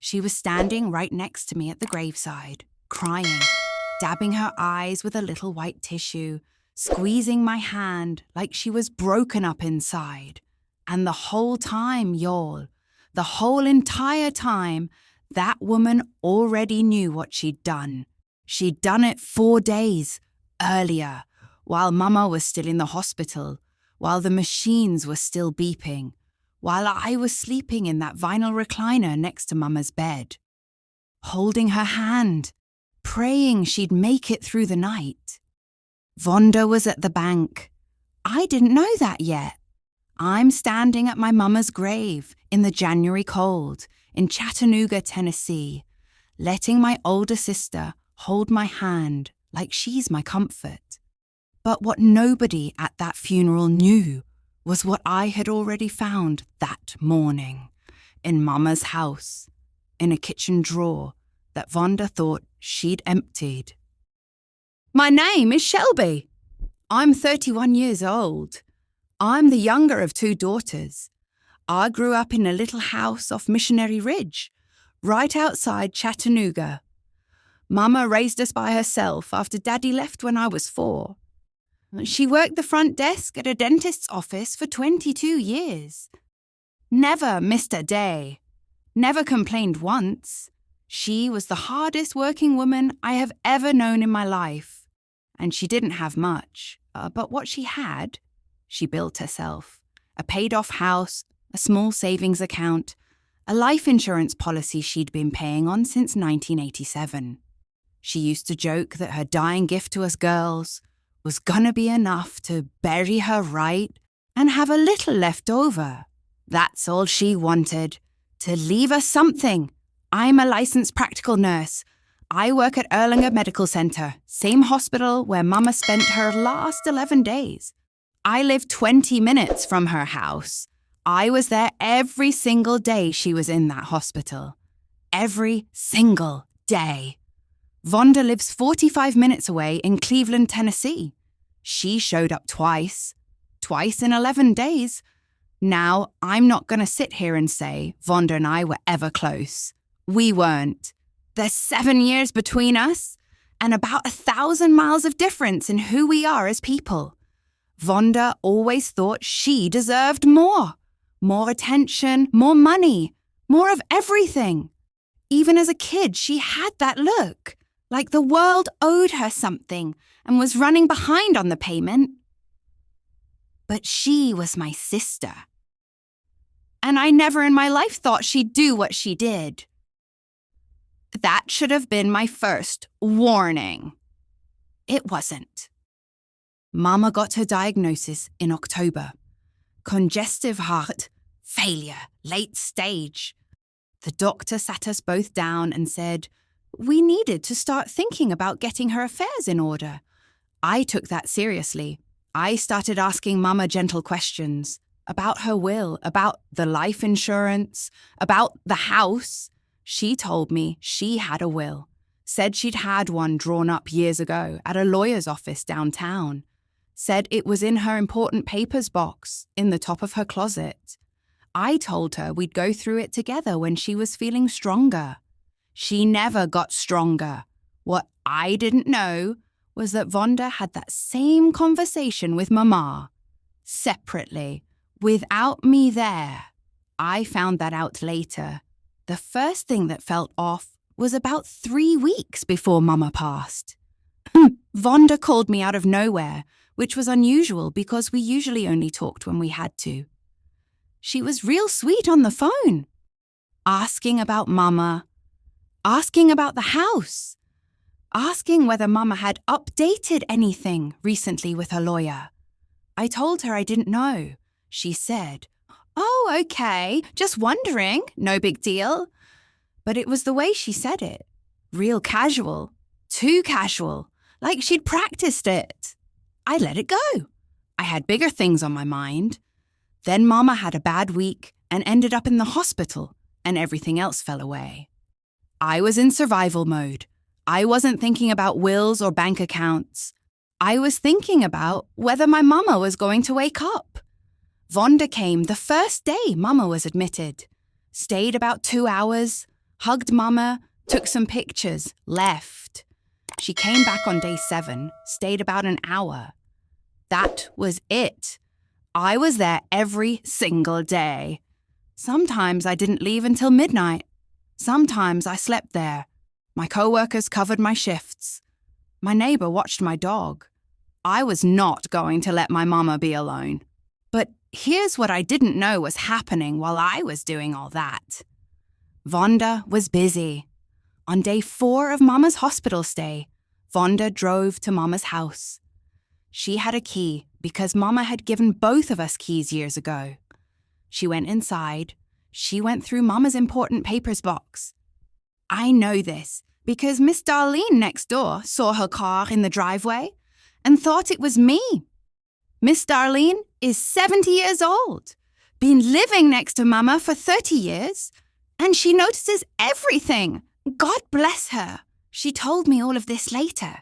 She was standing right next to me at the graveside, crying, dabbing her eyes with a little white tissue, squeezing my hand like she was broken up inside. And the whole time, y'all, the whole entire time, that woman already knew what she'd done. She'd done it 4 days earlier, while Mama was still in the hospital, while the machines were still beeping, while I was sleeping in that vinyl recliner next to Mama's bed, holding her hand, praying she'd make it through the night. Vonda was at the bank. I didn't know that yet. I'm standing at my Mama's grave in the January cold in Chattanooga, Tennessee, letting my older sister hold my hand like she's my comfort. But what nobody at that funeral knew was what I had already found that morning in Mama's house, in a kitchen drawer that Vonda thought she'd emptied. My name is Shelby. I'm 31 years old. I'm the younger of 2 daughters. I grew up in a little house off Missionary Ridge, right outside Chattanooga. Mama raised us by herself after Daddy left when I was 4. She worked the front desk at a dentist's office for 22 years. Never missed a day. Never complained once. She was the hardest working woman I have ever known in my life. And she didn't have much, but what she had, she built herself. A paid-off house, a small savings account, a life insurance policy she'd been paying on since 1987. She used to joke that her dying gift to us girls was gonna be enough to bury her right and have a little left over. That's all she wanted, to leave us something. I'm a licensed practical nurse. I work at Erlanger Medical Center, same hospital where Mama spent her last 11 days. I live 20 minutes from her house. I was there every single day she was in that hospital. Every single day. Vonda lives 45 minutes away in Cleveland, Tennessee. She showed up twice in 11 days. Now, I'm not going to sit here and say Vonda and I were ever close. We weren't. There's 7 years between us and about 1,000 miles of difference in who we are as people. Vonda always thought she deserved more. More attention, more money, more of everything. Even as a kid, she had that look, like the world owed her something and was running behind on the payment. But she was my sister. And I never in my life thought she'd do what she did. That should have been my first warning. It wasn't. Mama got her diagnosis in October. Congestive heart failure, late stage. The doctor sat us both down and said we needed to start thinking about getting her affairs in order. I took that seriously. I started asking Mama gentle questions about her will, about the life insurance, about the house. She told me she had a will, said she'd had one drawn up years ago at a lawyer's office downtown, said it was in her important papers box in the top of her closet. I told her we'd go through it together when she was feeling stronger. She never got stronger. What I didn't know was that Vonda had that same conversation with Mama, separately, without me there. I found that out later. The first thing that felt off was about 3 weeks before Mama passed. Vonda called me out of nowhere, which was unusual because we usually only talked when we had to. She was real sweet on the phone, asking about Mama, asking about the house, asking whether Mama had updated anything recently with her lawyer. I told her I didn't know. She said, "Oh, okay, just wondering, no big deal." But it was the way she said it, real casual, too casual, like she'd practiced it. I let it go. I had bigger things on my mind. Then Mama had a bad week and ended up in the hospital, and everything else fell away. I was in survival mode. I wasn't thinking about wills or bank accounts. I was thinking about whether my Mama was going to wake up. Vonda came the first day Mama was admitted. Stayed about 2 hours, hugged Mama, took some pictures, left. She came back on day 7, stayed about an hour. That was it. I was there every single day. Sometimes I didn't leave until midnight. Sometimes I slept there. My co-workers covered my shifts. My neighbor watched my dog. I was not going to let my mama be alone. But here's what I didn't know was happening while I was doing all that. Vonda was busy. On day 4 of Mama's hospital stay, Vonda drove to Mama's house. She had a key because Mama had given both of us keys years ago. She went inside. She went through Mama's important papers box. I know this because Miss Darlene next door saw her car in the driveway and thought it was me. Miss Darlene is 70 years old, been living next to Mama for 30 years, and she notices everything. God bless her. She told me all of this later.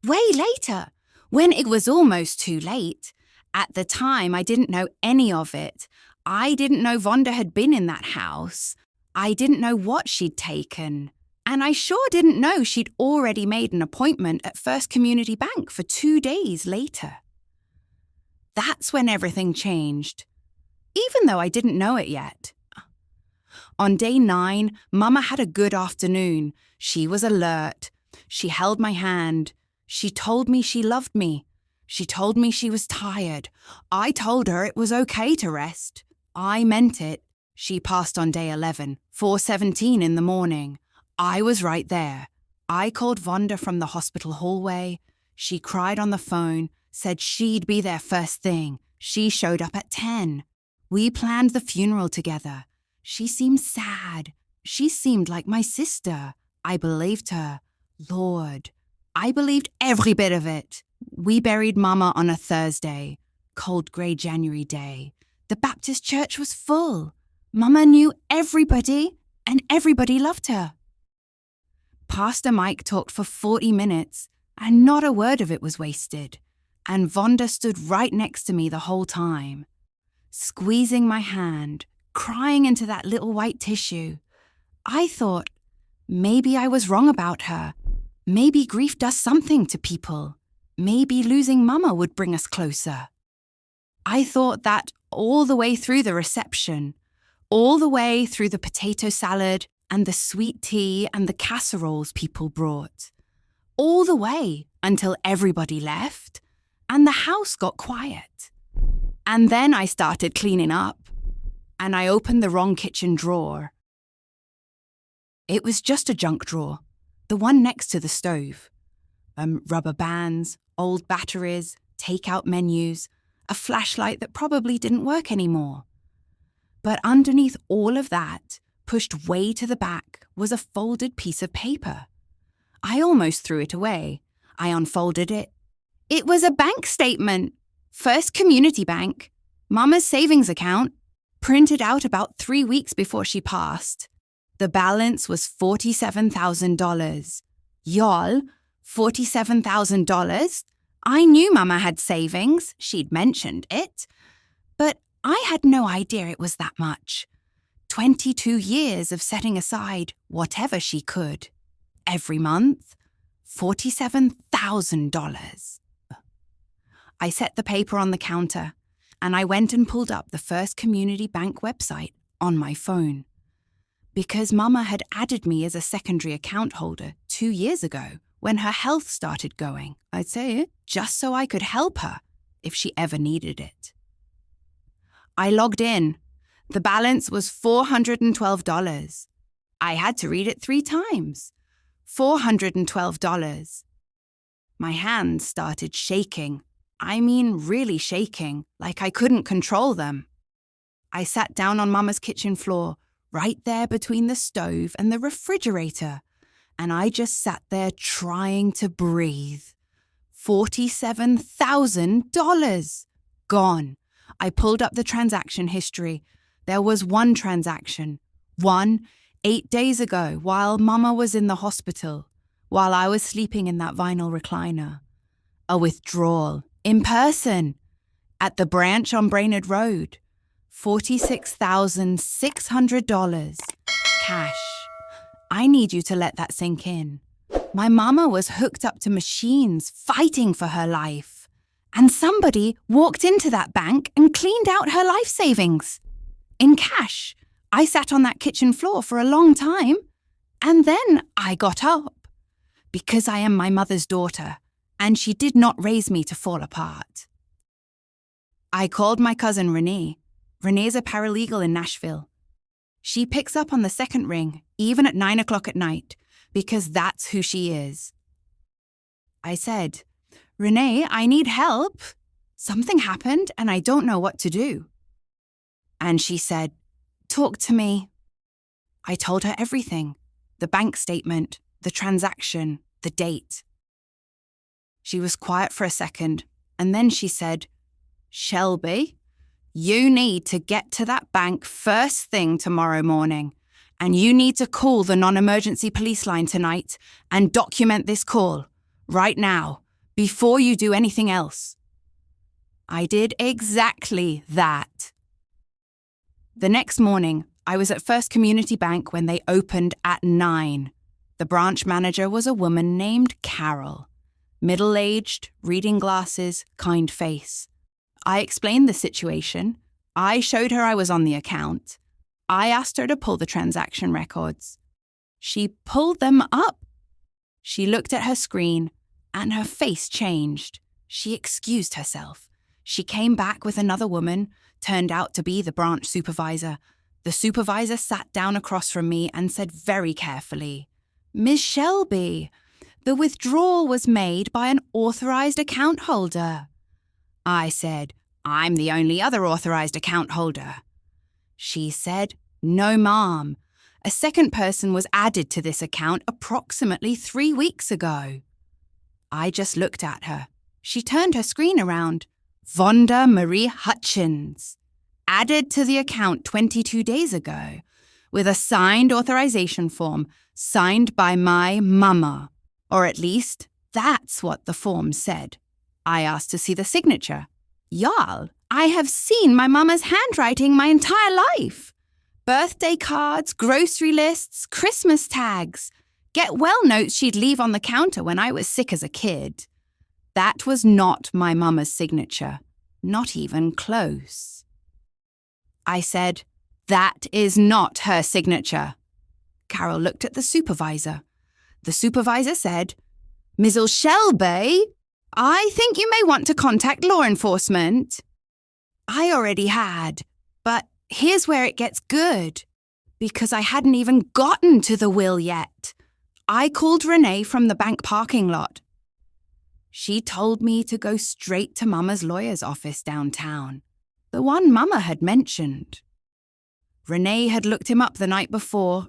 Way later, when it was almost too late. At the time, I didn't know any of it. I didn't know Vonda had been in that house. I didn't know what she'd taken. And I sure didn't know she'd already made an appointment at First Community Bank for 2 days later. That's when everything changed, even though I didn't know it yet. On day 9, Mama had a good afternoon. She was alert. She held my hand. She told me she loved me. She told me she was tired. I told her it was okay to rest. I meant it. She passed on day 11, 4:17 in the morning. I was right there. I called Vonda from the hospital hallway. She cried on the phone, said she'd be there first thing. She showed up at 10. We planned the funeral together. She seemed sad. She seemed like my sister. I believed her. Lord, I believed every bit of it. We buried Mama on a Thursday, cold grey January day. The Baptist church was full. Mama knew everybody, and everybody loved her. Pastor Mike talked for 40 minutes, and not a word of it was wasted. And Vonda stood right next to me the whole time, squeezing my hand, crying into that little white tissue. I thought, maybe I was wrong about her. Maybe grief does something to people. Maybe losing Mama would bring us closer. I thought that all the way through the reception, all the way through the potato salad and the sweet tea and the casseroles people brought, all the way until everybody left and the house got quiet. And then I started cleaning up, and I opened the wrong kitchen drawer. It was just a junk drawer, the one next to the stove. Rubber bands, old batteries, takeout menus, a flashlight that probably didn't work anymore. But underneath all of that, pushed way to the back, was a folded piece of paper. I almost threw it away. I unfolded it. It was a bank statement. First Community Bank. Mama's savings account. Printed out about 3 weeks before she passed. The balance was $47,000. Y'all, $47,000? I knew Mama had savings. She'd mentioned it. But I had no idea it was that much. 22 years of setting aside whatever she could. Every month, $47,000. I set the paper on the counter, and I went and pulled up the First Community Bank website on my phone. Because Mama had added me as a secondary account holder 2 years ago when her health started going, I'd say it, just so I could help her if she ever needed it. I logged in. The balance was $412. I had to read it 3 times. $412. My hands started shaking. I mean, really shaking, like I couldn't control them. I sat down on Mama's kitchen floor, right there between the stove and the refrigerator, and I just sat there trying to breathe. $47,000. Gone. I pulled up the transaction history. There was one transaction. 8 days ago, while Mama was in the hospital, while I was sleeping in that vinyl recliner. A withdrawal. In person. At the branch on Brainerd Road. $46,600. Cash. I need you to let that sink in. My mama was hooked up to machines, fighting for her life. And somebody walked into that bank and cleaned out her life savings. In cash. I sat on that kitchen floor for a long time. And then I got up. Because I am my mother's daughter, and she did not raise me to fall apart. I called my cousin Renee. Renee's a paralegal in Nashville. She picks up on the second ring, even at 9 o'clock at night, because that's who she is. I said, Renee, I need help. Something happened and I don't know what to do. And she said, talk to me. I told her everything, the bank statement, the transaction, the date. She was quiet for a second, and then she said, Shelby, you need to get to that bank first thing tomorrow morning, and you need to call the non-emergency police line tonight and document this call, right now, before you do anything else. I did exactly that. The next morning, I was at First Community Bank when they opened at 9. The branch manager was a woman named Carol. Middle-aged, reading glasses, kind face. I explained the situation. I showed her I was on the account. I asked her to pull the transaction records. She pulled them up. She looked at her screen, and her face changed. She excused herself. She came back with another woman, turned out to be the branch supervisor. The supervisor sat down across from me and said very carefully, Miss Shelby, the withdrawal was made by an authorized account holder. I said, I'm the only other authorized account holder. She said, no, ma'am. A second person was added to this account approximately 3 weeks ago. I just looked at her. She turned her screen around. Vonda Marie Hutchins. Added to the account 22 days ago, with a signed authorization form signed by my mama. Or at least, that's what the form said. I asked to see the signature. Y'all, I have seen my mama's handwriting my entire life. Birthday cards, grocery lists, Christmas tags, get well notes she'd leave on the counter when I was sick as a kid. That was not my mama's signature, not even close. I said, that is not her signature. Carol looked at the supervisor. The supervisor said, Ms. Shelby, I think you may want to contact law enforcement. I already had, but here's where it gets good. Because I hadn't even gotten to the will yet. I called Renee from the bank parking lot. She told me to go straight to Mama's lawyer's office downtown, the one Mama had mentioned. Renee had looked him up the night before.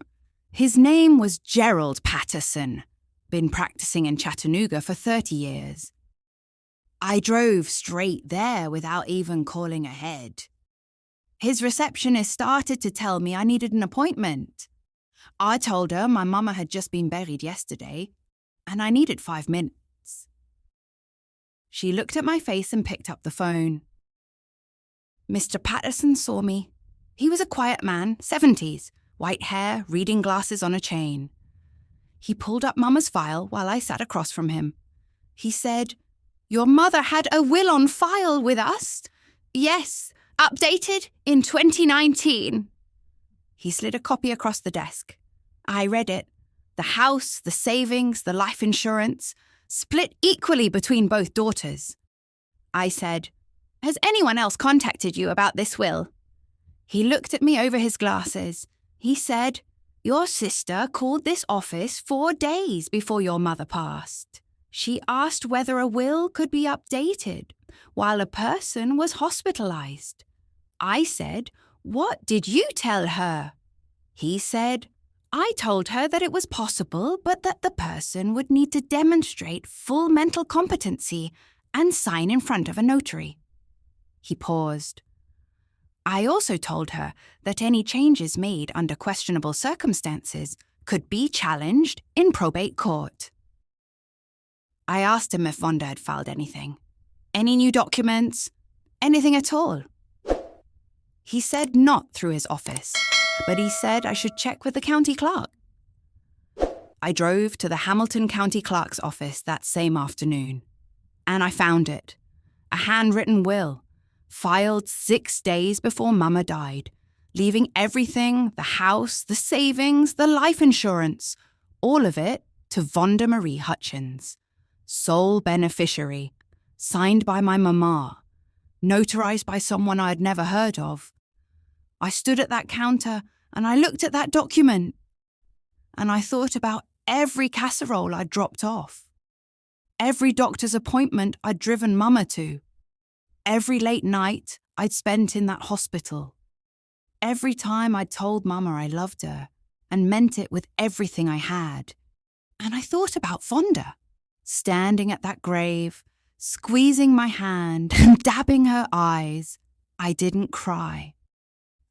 His name was Gerald Patterson, been practicing in Chattanooga for 30 years. I drove straight there without even calling ahead. His receptionist started to tell me I needed an appointment. I told her my mama had just been buried yesterday, and I needed 5 minutes. She looked at my face and picked up the phone. Mr. Patterson saw me. He was a quiet man, 70s, white hair, reading glasses on a chain. He pulled up Mama's file while I sat across from him. He said, Your mother had a will on file with us? Yes, updated in 2019. He slid a copy across the desk. I read it. The house, the savings, the life insurance, split equally between both daughters. I said, Has anyone else contacted you about this will? He looked at me over his glasses. He said, Your sister called this office 4 days before your mother passed. She asked whether a will could be updated while a person was hospitalized. I said, What did you tell her? He said, I told her that it was possible, but that the person would need to demonstrate full mental competency and sign in front of a notary. He paused. I also told her that any changes made under questionable circumstances could be challenged in probate court. I asked him if Vonda had filed anything. Any new documents? Anything at all? He said not through his office, but he said I should check with the county clerk. I drove to the Hamilton County Clerk's office that same afternoon, and I found it. A handwritten will, filed 6 days before Mama died, leaving everything, the house, the savings, the life insurance, all of it to Vonda Marie Hutchins, sole beneficiary, signed by my mama, notarized by someone I had never heard of. I stood at that counter and I looked at that document, and I thought about every casserole I'd dropped off, every doctor's appointment I'd driven Mama to, every late night I'd spent in that hospital, every time I'd told Mama I loved her and meant it with everything I had. And I thought about Vonda, standing at that grave, squeezing my hand and dabbing her eyes. I didn't cry.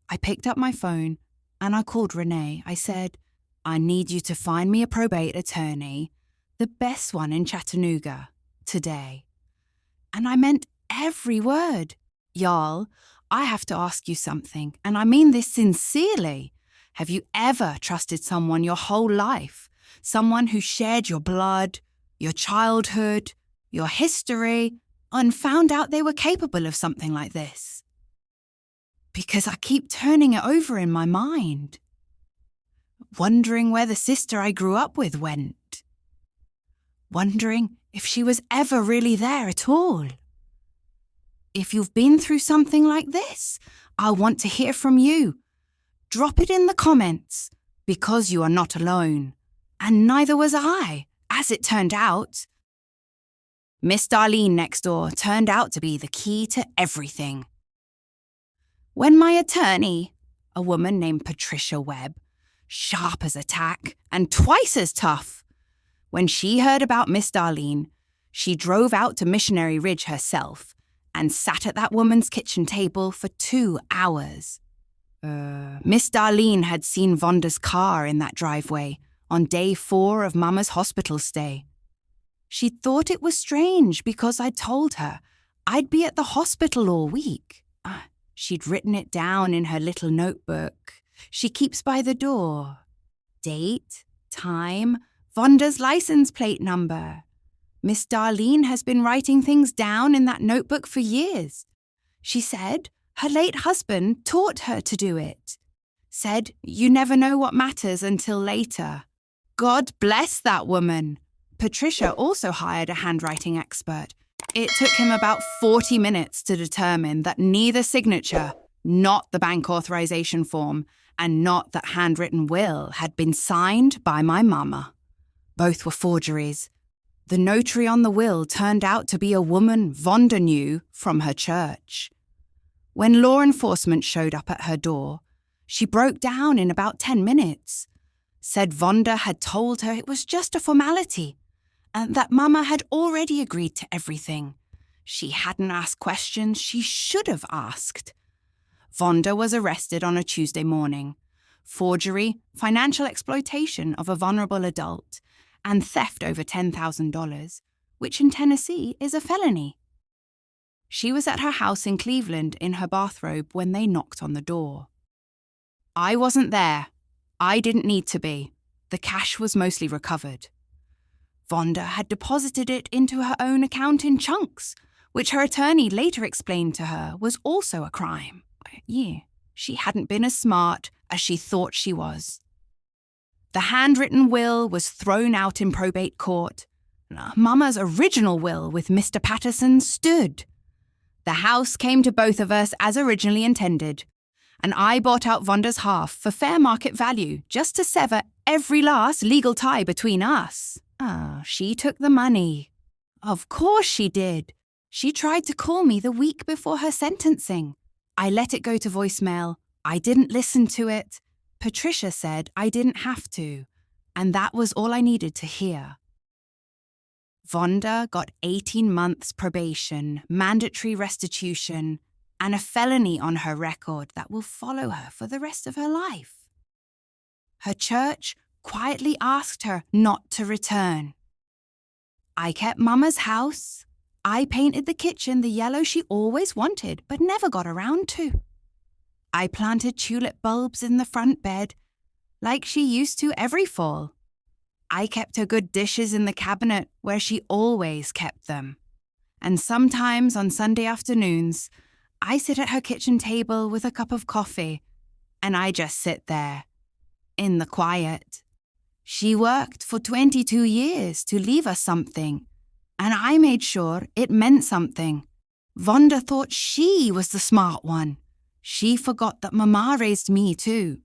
I picked up my phone and I called Renee. I said, I need you to find me a probate attorney, the best one in Chattanooga, today. And I meant every word. Y'all, I have to ask you something, and I mean this sincerely. Have you ever trusted someone your whole life? Someone who shared your blood, your childhood, your history, and found out they were capable of something like this? Because I keep turning it over in my mind, wondering where the sister I grew up with went, wondering if she was ever really there at all. If you've been through something like this, I want to hear from you. Drop it in the comments, because you are not alone. And neither was I, as it turned out. Miss Darlene next door turned out to be the key to everything. When my attorney, a woman named Patricia Webb, sharp as a tack and twice as tough, when she heard about Miss Darlene, she drove out to Missionary Ridge herself and sat at that woman's kitchen table for 2 hours. Miss Darlene had seen Vonda's car in that driveway on day 4 of Mama's hospital stay. She thought it was strange because I'd told her I'd be at the hospital all week. She'd written it down in her little notebook she keeps by the door. Date, time, Vonda's license plate number. Miss Darlene has been writing things down in that notebook for years. She said her late husband taught her to do it. Said you never know what matters until later. God bless that woman. Patricia also hired a handwriting expert. It took him about 40 minutes to determine that neither signature, not the bank authorization form, and not that handwritten will had been signed by my mama. Both were forgeries. The notary on the will turned out to be a woman Vonda knew from her church. When law enforcement showed up at her door, she broke down in about 10 minutes, said Vonda had told her it was just a formality, and that Mama had already agreed to everything. She hadn't asked questions she should have asked. Vonda was arrested on a Tuesday morning. Forgery, financial exploitation of a vulnerable adult, and theft over $10,000, which in Tennessee is a felony. She was at her house in Cleveland in her bathrobe when they knocked on the door. I wasn't there. I didn't need to be. The cash was mostly recovered. Vonda had deposited it into her own account in chunks, which her attorney later explained to her was also a crime. Yeah, she hadn't been as smart as she thought she was. The handwritten will was thrown out in probate court. Mama's original will with Mr. Patterson stood. The house came to both of us as originally intended, and I bought out Vonda's half for fair market value just to sever every last legal tie between us. She took the money. Of course she did. She tried to call me the week before her sentencing. I let it go to voicemail. I didn't listen to it. Patricia said I didn't have to, and that was all I needed to hear. Vonda got 18 months probation, mandatory restitution, and a felony on her record that will follow her for the rest of her life. Her church quietly asked her not to return. I kept Mama's house. I painted the kitchen the yellow she always wanted but never got around to. I planted tulip bulbs in the front bed like she used to every fall. I kept her good dishes in the cabinet where she always kept them. And sometimes on Sunday afternoons, I sit at her kitchen table with a cup of coffee, and I just sit there, in the quiet. She worked for 22 years to leave us something, and I made sure it meant something. Vonda thought she was the smart one. She forgot that Mama raised me too.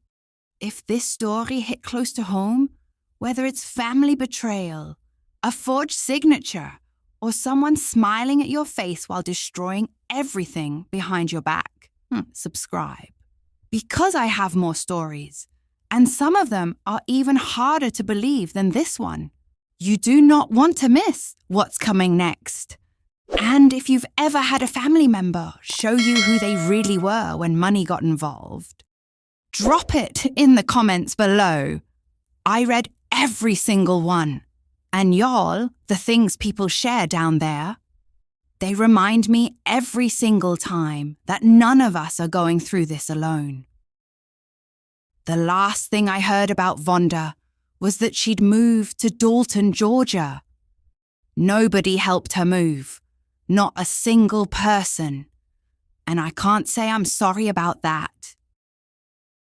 If this story hit close to home, whether it's family betrayal, a forged signature, or someone smiling at your face while destroying everything behind your back, subscribe. Because I have more stories, and some of them are even harder to believe than this one. You do not want to miss what's coming next. And if you've ever had a family member show you who they really were when money got involved, drop it in the comments below. I read every single one. And y'all, the things people share down there, they remind me every single time that none of us are going through this alone. The last thing I heard about Vonda was that she'd moved to Dalton, Georgia. Nobody helped her move, not a single person. And I can't say I'm sorry about that.